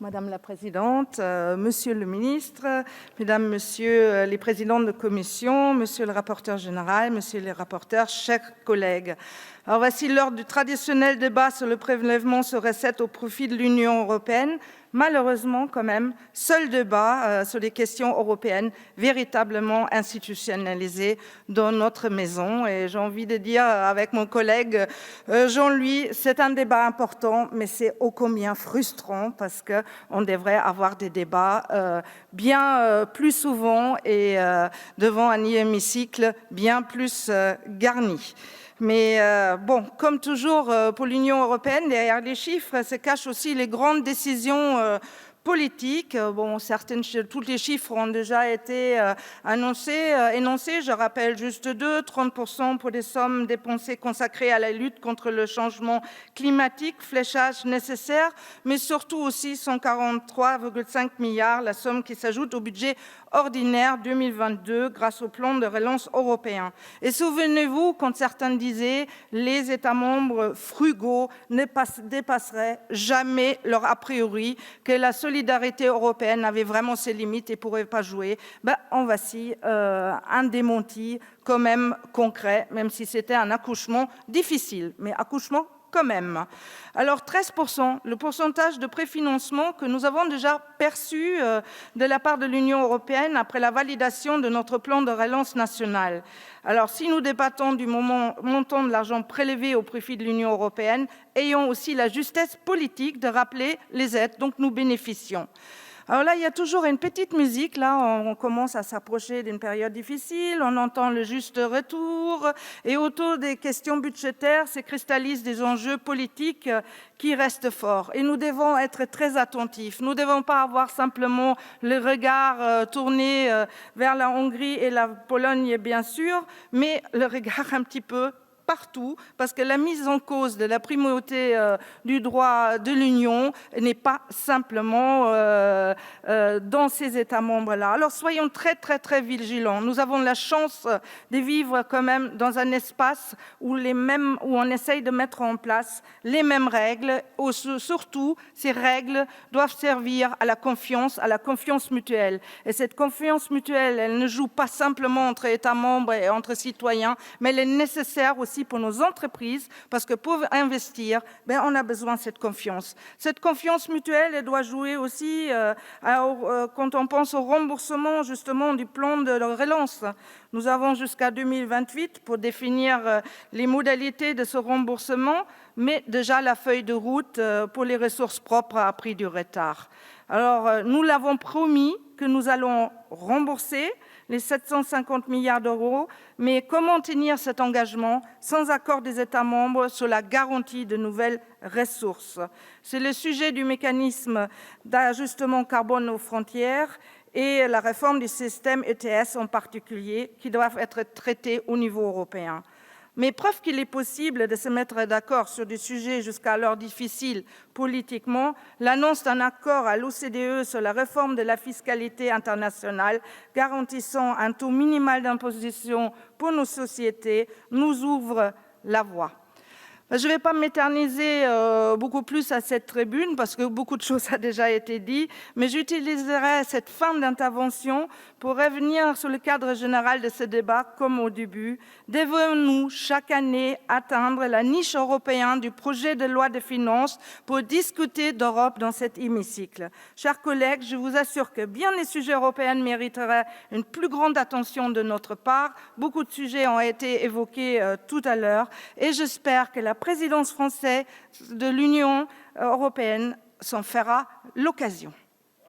Madame la Présidente, Monsieur le Ministre, Mesdames, Messieurs les Présidents de commission, Monsieur le rapporteur général, Messieurs les rapporteurs, chers collègues. Alors voici l'heure du traditionnel débat sur le prélèvement sur recettes au profit de l'Union européenne. Malheureusement, quand même, seul débat sur les questions européennes véritablement institutionnalisées dans notre maison. Et j'ai envie de dire avec mon collègue Jean-Louis, c'est un débat important, mais c'est ô combien frustrant parce qu'on devrait avoir des débats bien plus souvent et devant un hémicycle bien plus garni. Mais bon, comme toujours pour l'Union européenne, derrière les chiffres se cachent aussi les grandes décisions politiques. Bon, tous les chiffres ont déjà été énoncés. Je rappelle juste 30% pour des sommes dépensées consacrées à la lutte contre le changement climatique, fléchage nécessaire, mais surtout aussi 143,5 milliards, la somme qui s'ajoute au budget ordinaire 2022 grâce au plan de relance européen. Et souvenez-vous, quand certains disaient les États membres frugaux ne dépasseraient jamais leur a priori, que la solidarité européenne avait vraiment ses limites et ne pourrait pas jouer, en voici un démenti quand même concret, même si c'était un accouchement difficile, mais accouchement quand même. Alors 13%, le pourcentage de préfinancement que nous avons déjà perçu de la part de l'Union européenne après la validation de notre plan de relance national. Alors si nous débattons du montant de l'argent prélevé au profit de l'Union européenne, ayons aussi la justesse politique de rappeler les aides dont nous bénéficions. Alors là, il y a toujours une petite musique. Là, on commence à s'approcher d'une période difficile. On entend le juste retour. Et autour des questions budgétaires se cristallisent des enjeux politiques qui restent forts. Et nous devons être très attentifs. Nous ne devons pas avoir simplement le regard tourné vers la Hongrie et la Pologne, bien sûr, mais le regard un petit peu partout, parce que la mise en cause de la primauté du droit de l'Union n'est pas simplement dans ces États membres-là. Alors soyons très vigilants. Nous avons la chance de vivre quand même dans un espace où on essaye de mettre en place les mêmes règles. Surtout, ces règles doivent servir à la confiance mutuelle. Et cette confiance mutuelle, elle ne joue pas simplement entre États membres et entre citoyens, mais elle est nécessaire aussi pour nos entreprises, parce que pour investir, on a besoin de cette confiance. Cette confiance mutuelle, elle doit jouer aussi quand on pense au remboursement justement du plan de relance. Nous avons jusqu'à 2028 pour définir les modalités de ce remboursement, mais déjà la feuille de route pour les ressources propres a pris du retard. Alors, nous l'avons promis que nous allons rembourser les 750 milliards d'euros, mais comment tenir cet engagement sans accord des États membres sur la garantie de nouvelles ressources? C'est le sujet du mécanisme d'ajustement carbone aux frontières et la réforme du système ETS en particulier, qui doivent être traités au niveau européen. Mais preuve qu'il est possible de se mettre d'accord sur des sujets jusqu'alors difficiles politiquement, l'annonce d'un accord à l'OCDE sur la réforme de la fiscalité internationale garantissant un taux minimal d'imposition pour nos sociétés nous ouvre la voie. Je ne vais pas m'éterniser beaucoup plus à cette tribune parce que beaucoup de choses ont déjà été dites, mais j'utiliserai cette fin d'intervention pour revenir sur le cadre général de ce débat comme au début. Devons-nous chaque année atteindre la niche européenne du projet de loi de finances pour discuter d'Europe dans cet hémicycle? Chers collègues, je vous assure que bien les sujets européens mériteraient une plus grande attention de notre part. Beaucoup de sujets ont été évoqués tout à l'heure et j'espère que la présidence française de l'Union européenne s'en fera l'occasion.